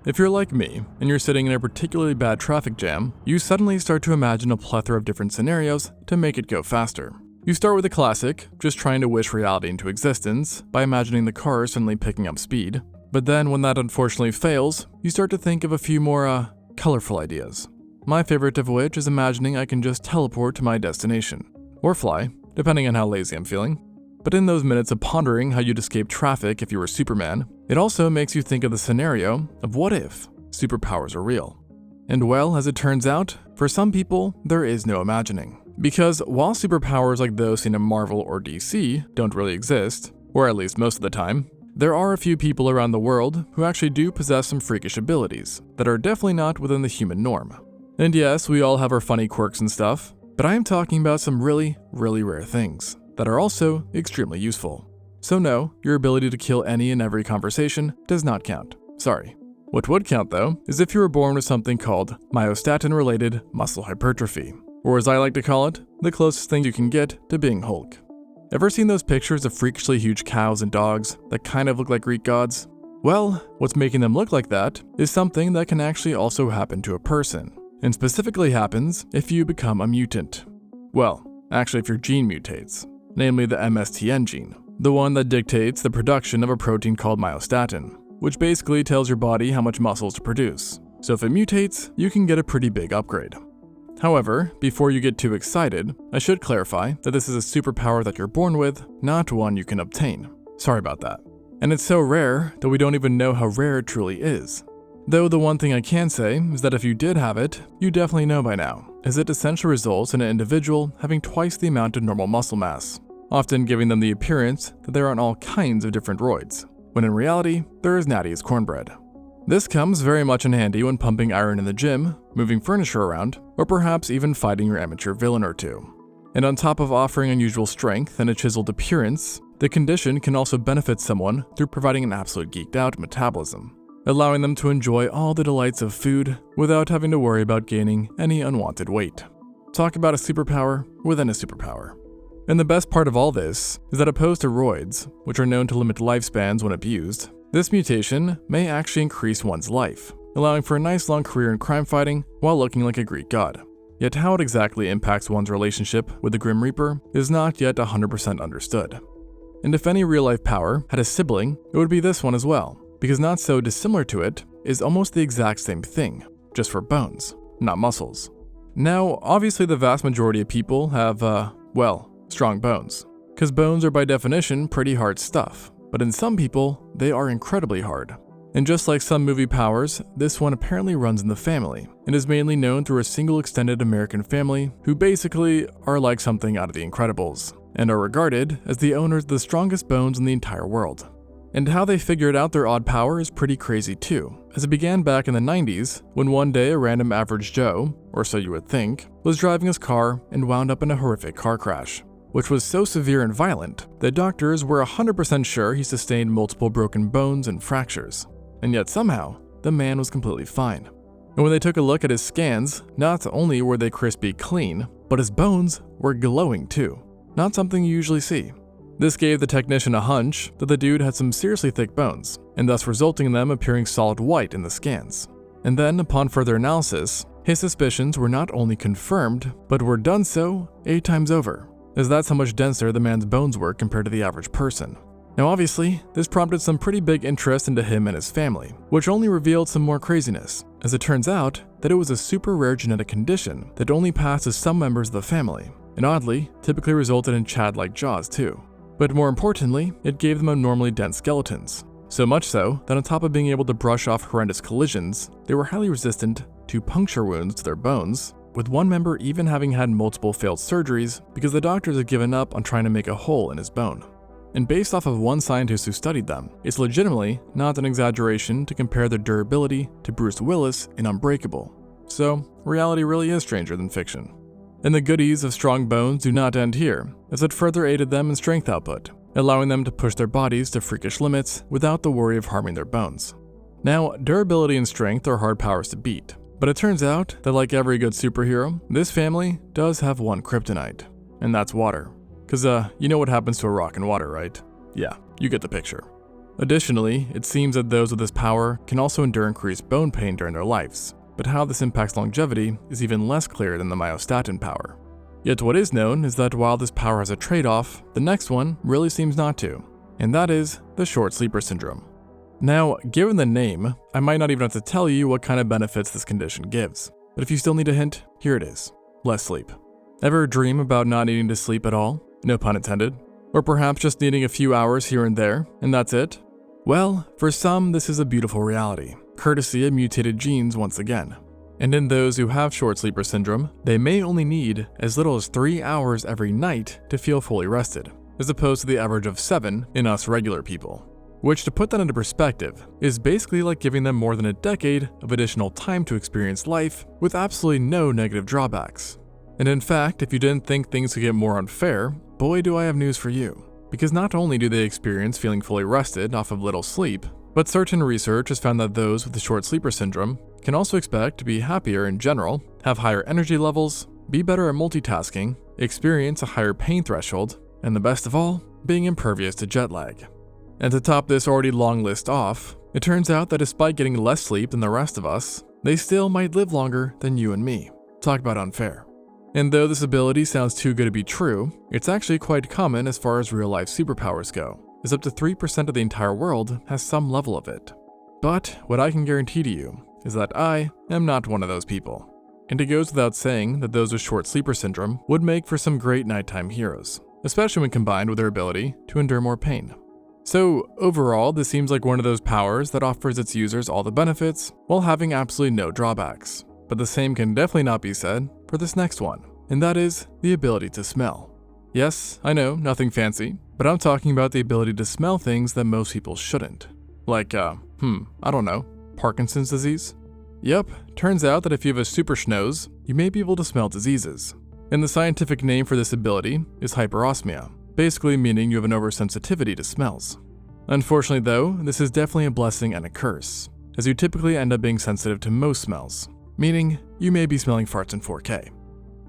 If you're like me, and you're sitting in a particularly bad traffic jam, you suddenly start to imagine a plethora of different scenarios to make it go faster. You start with the classic, just trying to wish reality into existence by imagining the car suddenly picking up speed. But then when that unfortunately fails, you start to think of a few more, colorful ideas. My favorite of which is imagining I can just teleport to my destination. Or fly, depending on how lazy I'm feeling. But in those minutes of pondering how you'd escape traffic if you were Superman, it also makes you think of the scenario of what if superpowers are real. And well, as it turns out, for some people, there is no imagining. Because while superpowers like those seen in Marvel or DC don't really exist, or at least most of the time, there are a few people around the world who actually do possess some freakish abilities that are definitely not within the human norm. And yes, we all have our funny quirks and stuff, but I am talking about some really, really rare things that are also extremely useful. So no, your ability to kill any and every conversation does not count. Sorry. What would count though, is if you were born with something called myostatin-related muscle hypertrophy, or as I like to call it, the closest thing you can get to being Hulk. Ever seen those pictures of freakishly huge cows and dogs that kind of look like Greek gods? Well, what's making them look like that is something that can actually also happen to a person, and specifically happens if you become a mutant. Well, actually if your gene mutates. Namely the MSTN gene, the one that dictates the production of a protein called myostatin, which basically tells your body how much muscles to produce. So if it mutates, you can get a pretty big upgrade. However, before you get too excited, I should clarify that this is a superpower that you're born with, not one you can obtain. Sorry about that. And it's so rare that we don't even know how rare it truly is. Though the one thing I can say is that if you did have it, you definitely know by now, as it essentially results in an individual having twice the amount of normal muscle mass, often giving them the appearance that they're on all kinds of different roids, when in reality, they're as natty as cornbread. This comes very much in handy when pumping iron in the gym, moving furniture around, or perhaps even fighting your amateur villain or two. And on top of offering unusual strength and a chiseled appearance, the condition can also benefit someone through providing an absolute geeked out metabolism, allowing them to enjoy all the delights of food without having to worry about gaining any unwanted weight. Talk about a superpower within a superpower. And the best part of all this is that opposed to roids, which are known to limit lifespans when abused, this mutation may actually increase one's life, allowing for a nice long career in crime fighting while looking like a Greek god. Yet how it exactly impacts one's relationship with the Grim Reaper is not yet 100% understood. And if any real-life power had a sibling, it would be this one as well, because not so dissimilar to it is almost the exact same thing, just for bones, not muscles. Now, obviously the vast majority of people have, strong bones, because bones are by definition pretty hard stuff, but in some people, they are incredibly hard. And just like some movie powers, this one apparently runs in the family, and is mainly known through a single extended American family who basically are like something out of The Incredibles, and are regarded as the owners of the strongest bones in the entire world. And how they figured out their odd power is pretty crazy too, as it began back in the 90s, when one day a random average Joe, or so you would think, was driving his car and wound up in a horrific car crash, which was so severe and violent that doctors were 100% sure he sustained multiple broken bones and fractures. And yet somehow, the man was completely fine. And when they took a look at his scans, not only were they crispy clean, but his bones were glowing too. Not something you usually see. This gave the technician a hunch that the dude had some seriously thick bones, and thus resulting in them appearing solid white in the scans. And then, upon further analysis, his suspicions were not only confirmed, but were done so 8 times over, as that's how much denser the man's bones were compared to the average person. Now obviously, this prompted some pretty big interest into him and his family, which only revealed some more craziness, as it turns out that it was a super rare genetic condition that only passed to some members of the family, and oddly, typically resulted in Chad-like jaws too. But more importantly, it gave them abnormally dense skeletons. So much so that on top of being able to brush off horrendous collisions, they were highly resistant to puncture wounds to their bones, with one member even having had multiple failed surgeries because the doctors had given up on trying to make a hole in his bone. And based off of one scientist who studied them, it's legitimately not an exaggeration to compare their durability to Bruce Willis in Unbreakable. So, reality really is stranger than fiction. And the goodies of strong bones do not end here, as it further aided them in strength output, allowing them to push their bodies to freakish limits without the worry of harming their bones. Now, durability and strength are hard powers to beat, but it turns out that like every good superhero, this family does have one kryptonite, and that's water. Cause you know what happens to a rock in water, right? Yeah, you get the picture. Additionally, it seems that those with this power can also endure increased bone pain during their lives, but how this impacts longevity is even less clear than the myostatin power. Yet what is known is that while this power has a trade-off, the next one really seems not to, and that is the short sleeper syndrome. Now, given the name, I might not even have to tell you what kind of benefits this condition gives, but if you still need a hint, here it is: less sleep. Ever dream about not needing to sleep at all? No pun intended. Or perhaps just needing a few hours here and there, and that's it? Well, for some, this is a beautiful reality, courtesy of mutated genes once again. And in those who have short sleeper syndrome, they may only need as little as 3 hours every night to feel fully rested, as opposed to the average of 7 in us regular people. Which, to put that into perspective, is basically like giving them more than a decade of additional time to experience life with absolutely no negative drawbacks. And in fact, if you didn't think things could get more unfair, boy do I have news for you. Because not only do they experience feeling fully rested off of little sleep, but certain research has found that those with the short sleeper syndrome can also expect to be happier in general, have higher energy levels, be better at multitasking, experience a higher pain threshold, and the best of all, being impervious to jet lag. And to top this already long list off, it turns out that despite getting less sleep than the rest of us, they still might live longer than you and me. Talk about unfair. And though this ability sounds too good to be true, it's actually quite common as far as real-life superpowers go, as up to 3% of the entire world has some level of it. But what I can guarantee to you is that I am not one of those people. And it goes without saying that those with short sleeper syndrome would make for some great nighttime heroes, especially when combined with their ability to endure more pain. So overall, this seems like one of those powers that offers its users all the benefits while having absolutely no drawbacks. But the same can definitely not be said for this next one, and that is the ability to smell. Yes, I know, nothing fancy, but I'm talking about the ability to smell things that most people shouldn't. Like, I don't know, Parkinson's disease? Yep, turns out that if you have a super schnoz, you may be able to smell diseases. And the scientific name for this ability is hyperosmia, basically meaning you have an oversensitivity to smells. Unfortunately though, this is definitely a blessing and a curse, as you typically end up being sensitive to most smells, meaning you may be smelling farts in 4K.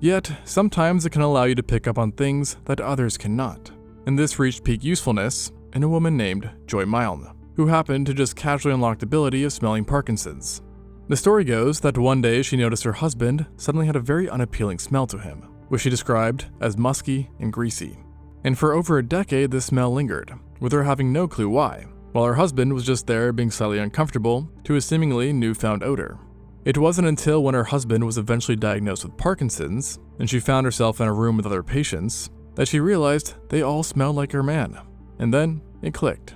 Yet, sometimes it can allow you to pick up on things that others cannot, and this reached peak usefulness in a woman named Joy Milne, who happened to just casually unlock the ability of smelling Parkinson's. The story goes that one day she noticed her husband suddenly had a very unappealing smell to him, which she described as musky and greasy. And for over a decade this smell lingered, with her having no clue why, while her husband was just there being slightly uncomfortable to a seemingly newfound odor. It wasn't until when her husband was eventually diagnosed with Parkinson's, and she found herself in a room with other patients, that she realized they all smelled like her man. And then it clicked.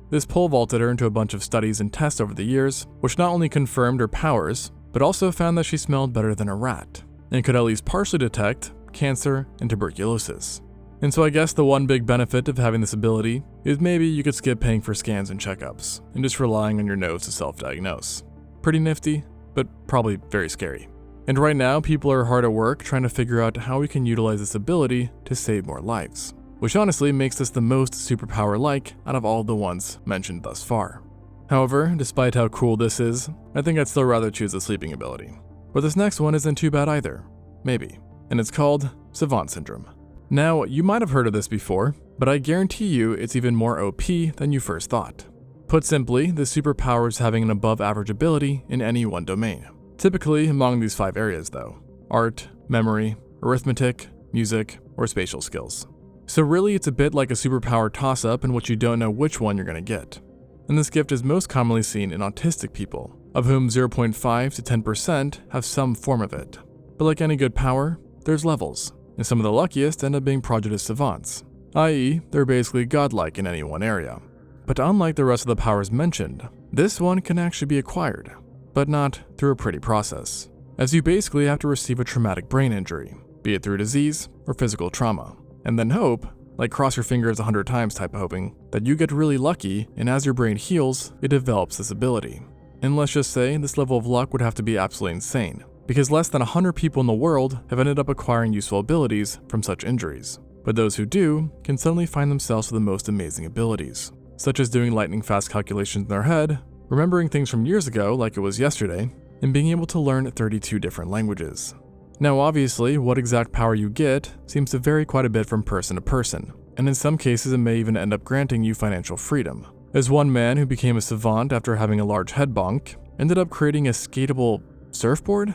This pole vaulted her into a bunch of studies and tests over the years, which not only confirmed her powers, but also found that she smelled better than a rat, and could at least partially detect cancer and tuberculosis. And so I guess the one big benefit of having this ability is maybe you could skip paying for scans and checkups, and just relying on your nose to self-diagnose. Pretty nifty, but probably very scary. And right now, people are hard at work trying to figure out how we can utilize this ability to save more lives, which honestly makes this the most superpower-like out of all the ones mentioned thus far. However, despite how cool this is, I think I'd still rather choose the sleeping ability. But this next one isn't too bad either. Maybe. And it's called Savant Syndrome. Now, you might have heard of this before, but I guarantee you it's even more OP than you first thought. Put simply, the superpower is having an above-average ability in any one domain. Typically among these 5 areas though: art, memory, arithmetic, music, or spatial skills. So really it's a bit like a superpower toss-up in which you don't know which one you're going to get. And this gift is most commonly seen in autistic people, of whom 0.5 to 10% have some form of it. But like any good power, there's levels, and some of the luckiest end up being prodigious savants, i.e. they're basically godlike in any one area. But unlike the rest of the powers mentioned, this one can actually be acquired, but not through a pretty process, as you basically have to receive a traumatic brain injury, be it through disease or physical trauma, and then hope, like cross your fingers 100 times type of hoping, that you get really lucky and as your brain heals, it develops this ability. And let's just say this level of luck would have to be absolutely insane, because less than 100 people in the world have ended up acquiring useful abilities from such injuries. But those who do can suddenly find themselves with the most amazing abilities, such as doing lightning-fast calculations in their head, remembering things from years ago like it was yesterday, and being able to learn 32 different languages. Now obviously, what exact power you get seems to vary quite a bit from person to person, and in some cases it may even end up granting you financial freedom, as one man who became a savant after having a large head bonk ended up creating a skatable surfboard?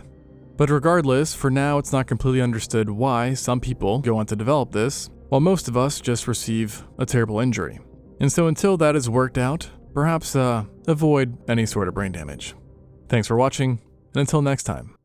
But regardless, for now it's not completely understood why some people go on to develop this, while most of us just receive a terrible injury. And so until that is worked out, perhaps avoid any sort of brain damage. Thanks for watching, and until next time.